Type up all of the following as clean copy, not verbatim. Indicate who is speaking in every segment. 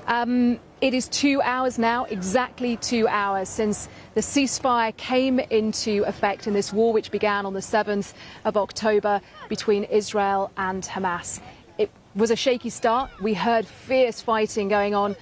Speaker 1: It is 2 hours now, exactly 2 hours since the ceasefire came into effect in this war which began on the 7th of October between Israel and Hamas. It was a shaky start. We heard fierce fighting going on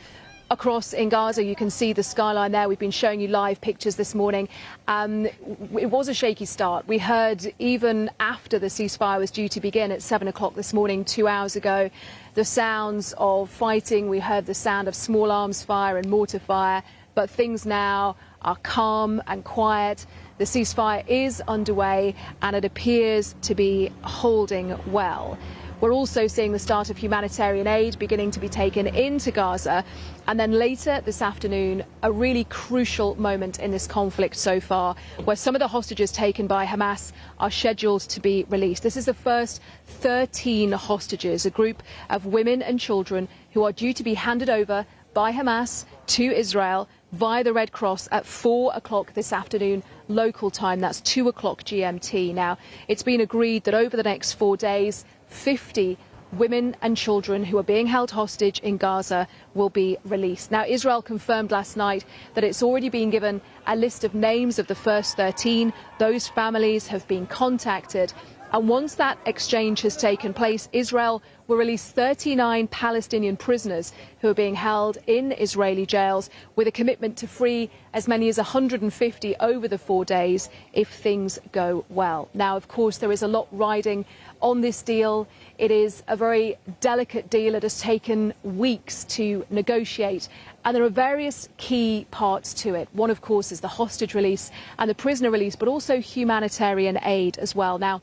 Speaker 1: across in Gaza. You can see the skyline there. We've been showing you live pictures this morning. It was a shaky start. We heard even after the ceasefire was due to begin at 7 o'clock this morning, 2 hours ago, the sounds of fighting. We heard the sound of small arms fire and mortar fire, but things now are calm and quiet. The ceasefire is underway and it appears to be holding well. We're also seeing the start of humanitarian aid beginning to be taken into Gaza. And then later this afternoon, a really crucial moment in this conflict so far, where some of the hostages taken by Hamas are scheduled to be released. This is the first 13 hostages, a group of women and children who are due to be handed over by Hamas to Israel via the Red Cross at 4 o'clock this afternoon local time. That's 2 o'clock GMT. Now, it's been agreed that over the next 4 days, 50 women and children who are being held hostage in Gaza will be released. Now, Israel confirmed last night that it's already been given a list of names of the first 13. Those families have been contacted. And once that exchange has taken place, Israel will release 39 Palestinian prisoners who are being held in Israeli jails, with a commitment to free as many as 150 over the 4 days if things go well. Now, of course, there is a lot riding on this deal. It is a very delicate deal. It has taken weeks to negotiate, and there are various key parts to it. One, of course, is the hostage release and the prisoner release, but also humanitarian aid as well. Now,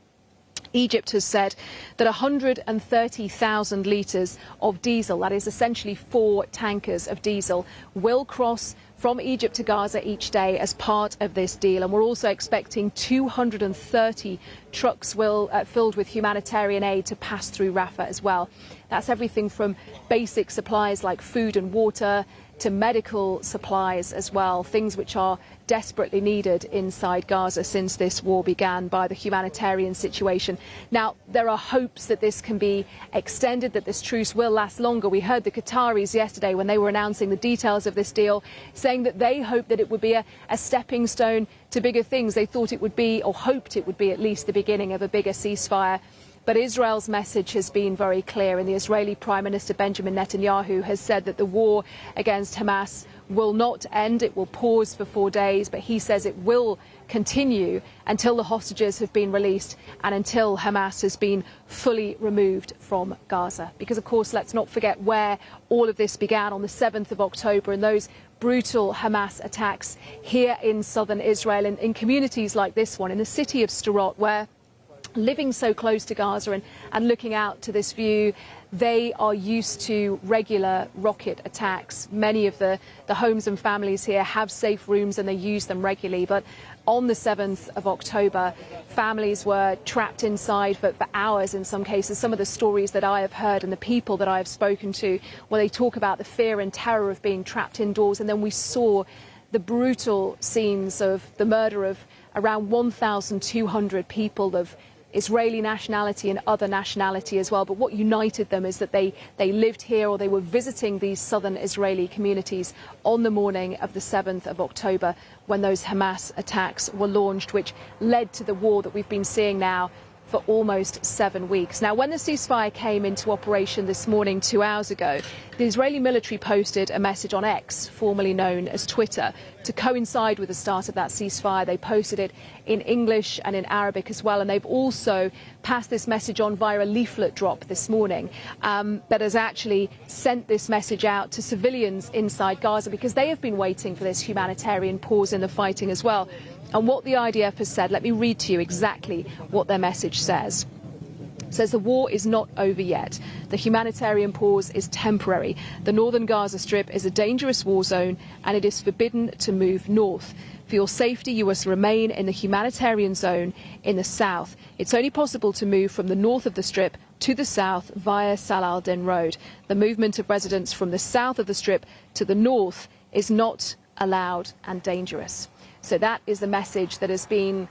Speaker 1: Egypt has said that 130,000 litres of diesel, that is essentially 4 tankers of diesel, will cross from Egypt to Gaza each day as part of this deal. And we're also expecting 230 trucks filled with humanitarian aid to pass through Rafah as well. That's everything from basic supplies like food and water to medical supplies as well, things which are desperately needed inside Gaza since this war began by the humanitarian situation. Now, there are hopes that this can be extended, that this truce will last longer. We heard the Qataris yesterday when they were announcing the details of this deal, saying that they hoped that it would be a stepping stone to bigger things. They thought it would be, or hoped it would be, at least the beginning of a bigger ceasefire. But Israel's message has been very clear, and the Israeli Prime Minister Benjamin Netanyahu has said that the war against Hamas will not end. It will pause for 4 days, but he says it will continue until the hostages have been released and until Hamas has been fully removed from Gaza. Because, of course, let's not forget where all of this began on the 7th of October and those brutal Hamas attacks here in southern Israel, in communities like this one, in the city of Sderot, where living so close to Gaza and looking out to this view, they are used to regular rocket attacks. Many of the homes and families here have safe rooms and they use them regularly. But on the 7th of October, families were trapped inside for hours in some cases. Some of the stories that I have heard and the people that I have spoken to, where they talk about the fear and terror of being trapped indoors. And then we saw the brutal scenes of the murder of around 1,200 people of Israeli nationality and other nationality as well. But what united them is that they lived here, or they were visiting these southern Israeli communities on the morning of the 7th of October when those Hamas attacks were launched, which led to the war that we've been seeing now for almost 7 weeks. Now, when the ceasefire came into operation this morning, 2 hours ago, the Israeli military posted a message on X, formerly known as Twitter, to coincide with the start of that ceasefire. They posted it in English and in Arabic as well, and they've also passed this message on via a leaflet drop this morning that has actually sent this message out to civilians inside Gaza, because they have been waiting for this humanitarian pause in the fighting as well. And what the IDF has said, let me read to you exactly what their message says. It says the war is not over yet. The humanitarian pause is temporary. The northern Gaza Strip is a dangerous war zone and it is forbidden to move north. For your safety, you must remain in the humanitarian zone in the south. It's only possible to move from the north of the Strip to the south via Saladin Road. The movement of residents from the south of the Strip to the north is not allowed and dangerous. So that is the message that has been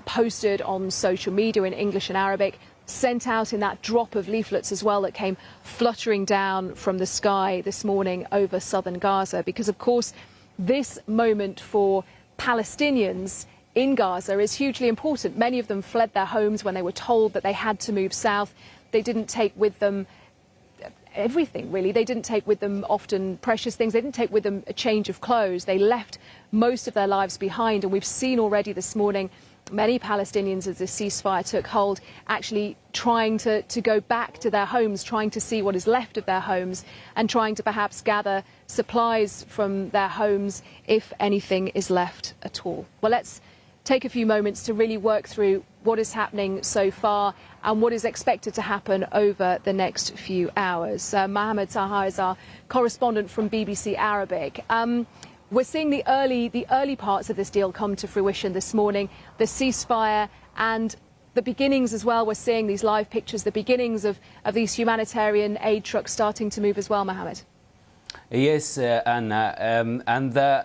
Speaker 1: posted on social media in English and Arabic. sent out in that drop of leaflets as well that came fluttering down from the sky this morning over southern Gaza. Because, of course, this moment for Palestinians in Gaza is hugely important. Many of them fled their homes when they were told that they had to move south. They didn't take with them everything, really. They didn't take with them often precious things. They didn't take with them a change of clothes. They left most of their lives behind. And we've seen already this morning many Palestinians, as the ceasefire took hold, actually trying to go back to their homes, trying to see what is left of their homes and trying to perhaps gather supplies from their homes if anything is left at all. Well, let's take a few moments to really work through what is happening so far and what is expected to happen over the next few hours. Mohammed Taha is our correspondent from BBC Arabic. We're seeing the early parts of this deal come to fruition this morning, the ceasefire and the beginnings as well. We're seeing these live pictures, the beginnings of these humanitarian aid trucks starting to move as well, Mohammed.
Speaker 2: Yes, Anna,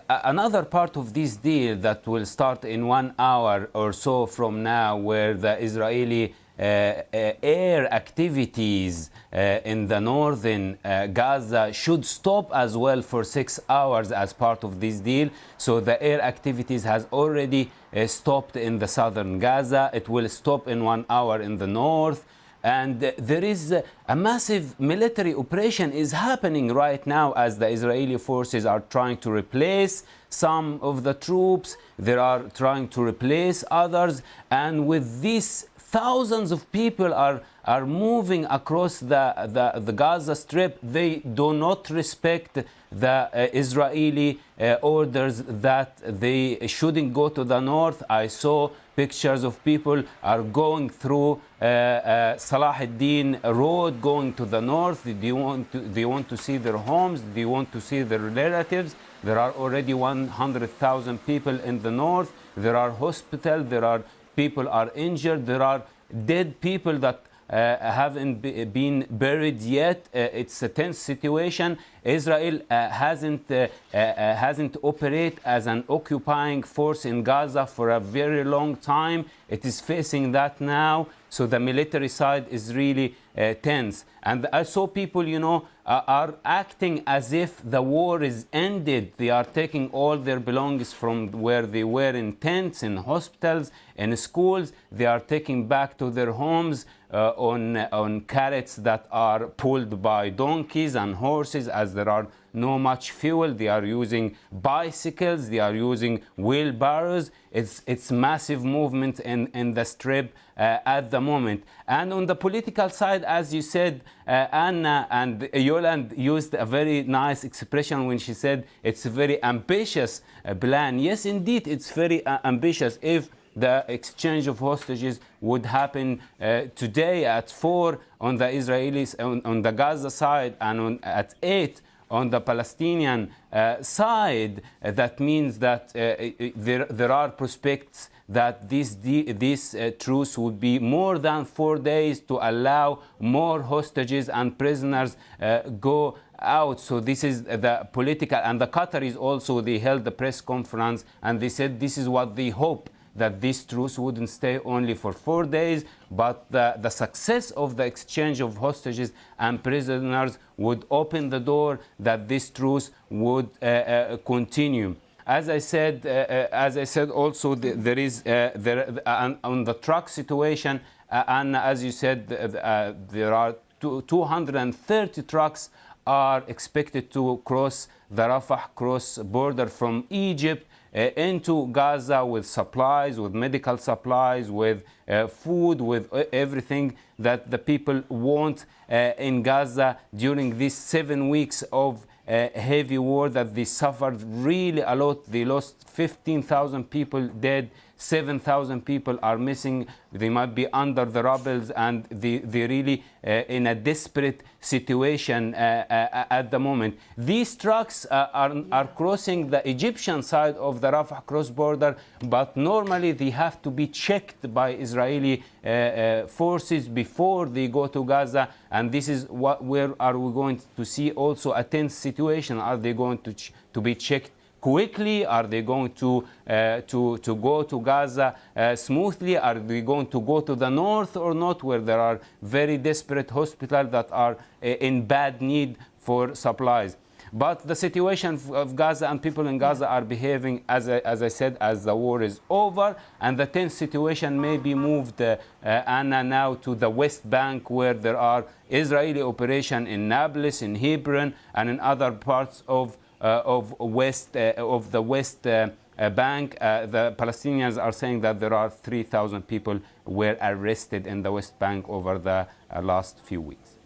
Speaker 2: another part of this deal that will start in 1 hour or so from now, where the Israeli air activities in the northern Gaza should stop as well for 6 hours as part of this deal. So the air activities has already stopped in the southern Gaza. It will stop in 1 hour in the north. And there is a massive military operation is happening right now as the Israeli forces are trying to replace some of the troops. They are trying to replace others. And with this, thousands of people are moving across the Gaza Strip. They do not respect the Israeli orders that they shouldn't go to the north. I saw pictures of people are going through Salah ad-Din road going to the north. They want to see their homes. They want to see their relatives. There are already 100,000 people in the north. There are hospitals. There are people are injured. There are dead people that haven't been buried yet. It's a tense situation. Israel hasn't operated as an occupying force in Gaza for a very long time. It is facing that now. So the military side is really tense. And I saw people, you know, are acting as if the war is ended. They are taking all their belongings from where they were in tents, in hospitals, in schools. They are taking back to their homes on carrots that are pulled by donkeys and horses, as there are no much fuel. They are using bicycles. They are using wheelbarrows. It's massive movement in the strip at the moment. And on the political side, as you said, Anna, and Yolande used a very nice expression when she said it's a very ambitious plan. Yes, indeed, it's very ambitious. If the exchange of hostages would happen today at 4 on the Israelis, on the Gaza side, and at 8 on the Palestinian side, that means that there are prospects that this truce would be more than 4 days to allow more hostages and prisoners go out. So this is the political, and the Qataris also, they held the press conference and they said this is what they hope, that this truce wouldn't stay only for 4 days, but the success of the exchange of hostages and prisoners would open the door that this truce would continue. As I said also, there is on the truck situation, and as you said, there are 230 trucks are expected to cross the Rafah cross border from Egypt into Gaza with supplies, with medical supplies, with food, with everything that the people want in Gaza during these 7 weeks of heavy war that they suffered really a lot. They lost 15,000 people dead, 7,000 people are missing. They might be under the rubble, and they're really in a desperate situation at the moment. These trucks are crossing the Egyptian side of the Rafah cross border, but normally they have to be checked by Israeli forces before they go to Gaza. And this is where are we going to see also a tense situation? Are they going to be checked quickly? Are they going to go to Gaza smoothly? Are they going to go to the north or not, where there are very desperate hospitals that are in bad need for supplies? But the situation of Gaza and people in Gaza are behaving, as I said, as the war is over, and the tense situation may be moved, Anna, now to the West Bank, where there are Israeli operations in Nablus, in Hebron, and in other parts of the West Bank. The Palestinians are saying that there are 3,000 people were arrested in the West Bank over the last few weeks.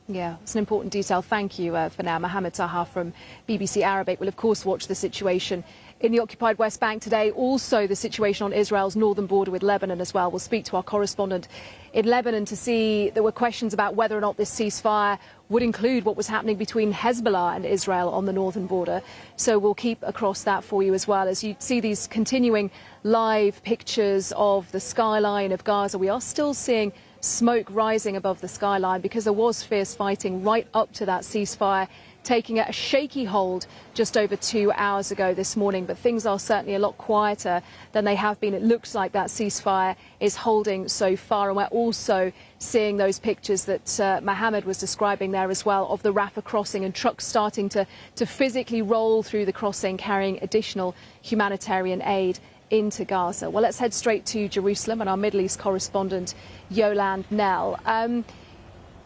Speaker 1: Yeah, it's an important detail. Thank you for now. Mohammed Taha from BBC Arabic will, of course, watch the situation in the occupied West Bank today. Also, the situation on Israel's northern border with Lebanon as well. We'll speak to our correspondent in Lebanon to see there were questions about whether or not this ceasefire would include what was happening between Hezbollah and Israel on the northern border. So we'll keep across that for you as well. As you see these continuing live pictures of the skyline of Gaza, we are still seeing smoke rising above the skyline because there was fierce fighting right up to that ceasefire, taking a shaky hold just over 2 hours ago this morning. But things are certainly a lot quieter than they have been. It looks like that ceasefire is holding so far. And we're also seeing those pictures that Mohammed was describing there as well of the Rafah crossing and trucks starting to physically roll through the crossing, carrying additional humanitarian aid into Gaza. Well, let's head straight to Jerusalem and our Middle East correspondent, Yolande Nell.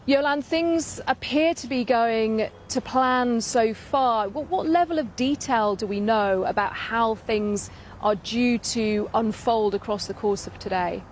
Speaker 1: Yolande, things appear to be going to plan so far. What level of detail do we know about how things are due to unfold across the course of today?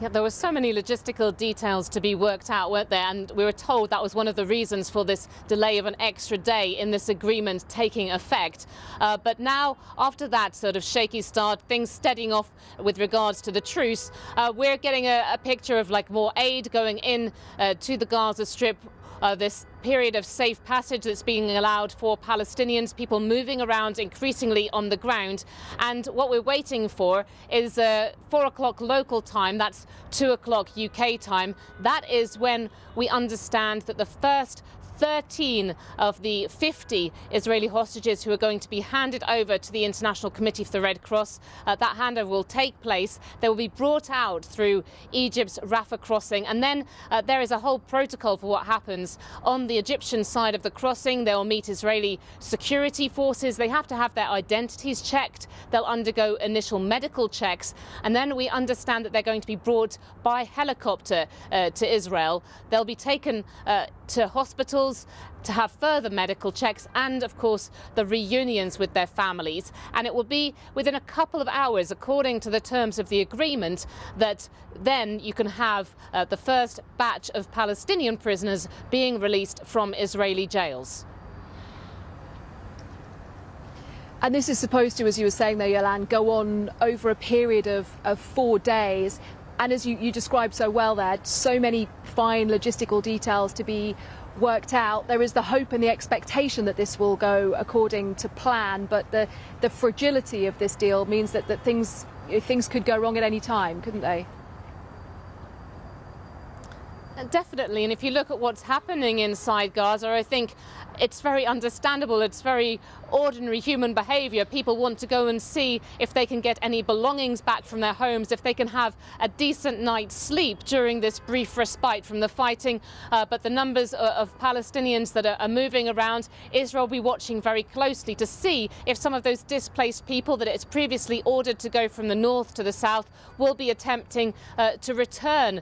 Speaker 3: Yeah, there were so many logistical details to be worked out, weren't there? And we were told that was one of the reasons for this delay of an extra day in this agreement taking effect. But now, after that sort of shaky start, things steadying off with regards to the truce, we're getting a picture of like more aid going in to the Gaza Strip. This period of safe passage that's being allowed for Palestinians, people moving around increasingly on the ground. And what we're waiting for is 4 o'clock local time, that's 2 o'clock UK time. That is when we understand that the first 13 of the 50 Israeli hostages who are going to be handed over to the International Committee for the Red Cross. That handover will take place. They will be brought out through Egypt's Rafah crossing, and then there is a whole protocol for what happens on the Egyptian side of the crossing. They'll meet Israeli security forces. They have to have their identities checked. They'll undergo initial medical checks, and then we understand that they're going to be brought by helicopter to Israel. They'll be taken to hospitals to have further medical checks and, of course, the reunions with their families. And it will be within a couple of hours, according to the terms of the agreement, that then you can have the first batch of Palestinian prisoners being released from Israeli jails.
Speaker 1: And this is supposed to, as you were saying there, Yolande, go on over a period of 4 days. And as you described so well there, so many fine logistical details to be worked out. There is the hope and the expectation that this will go according to plan, but the fragility of this deal means that things could go wrong at any time, couldn't they?
Speaker 3: Definitely, and if you look at what's happening inside Gaza, I think it's very understandable. It's very ordinary human behaviour. People want to go and see if they can get any belongings back from their homes, if they can have a decent night's sleep during this brief respite from the fighting. But the numbers of Palestinians that are moving around, Israel will be watching very closely to see if some of those displaced people that it's previously ordered to go from the north to the south will be attempting to return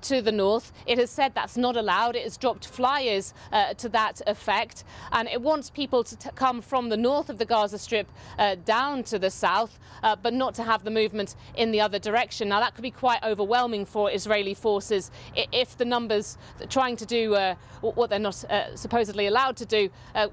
Speaker 3: to the north. It has said that's not allowed. It has dropped flyers to that effect, and it wants people to come from the north of the Gaza Strip down to the south, but not to have the movement in the other direction. Now, that could be quite overwhelming for Israeli forces if the numbers trying to do what they're not supposedly allowed to do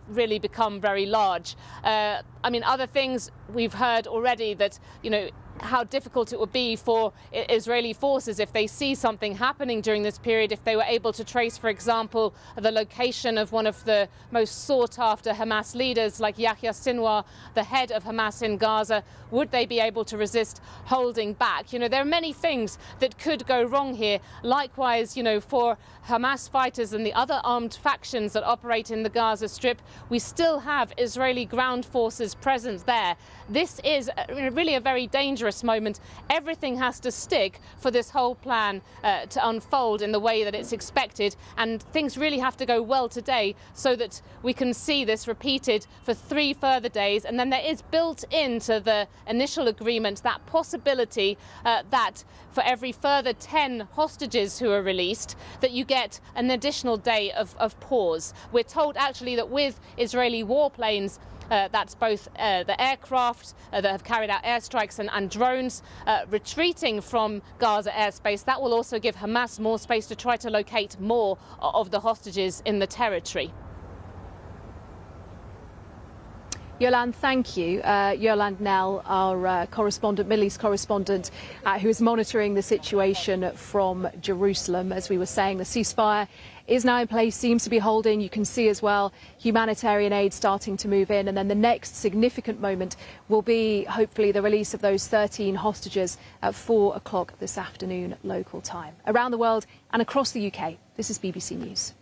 Speaker 3: really become very large. I mean, other things we've heard already that, you know, how difficult it would be for Israeli forces if they see something happening during this period, if they were able to trace, for example, the location of one of the most sought-after Hamas leaders like Yahya Sinwar, the head of Hamas in Gaza. Would they be able to resist holding back? You know, there are many things that could go wrong here. Likewise, you know, for Hamas fighters and the other armed factions that operate in the Gaza Strip, we still have Israeli ground forces present there. This is really a very dangerous moment. Everything has to stick for this whole plan to unfold in the way that it's expected, and things really have to go well today so that we can see this repeated for 3 further days. And then there is built into the initial agreement that possibility that for every further 10 hostages who are released, that you get an additional day of pause. We're told actually that with Israeli warplanes, that's both the aircraft that have carried out airstrikes and drones retreating from Gaza airspace, that will also give Hamas more space to try to locate more of the hostages in the territory.
Speaker 1: Yolande, thank you. Yolande Nell, our Middle East correspondent, who is monitoring the situation from Jerusalem. As we were saying, the ceasefire is now in place, seems to be holding. You can see as well humanitarian aid starting to move in. And then the next significant moment will be hopefully the release of those 13 hostages at 4 o'clock this afternoon local time. Around the world and across the UK, this is BBC News.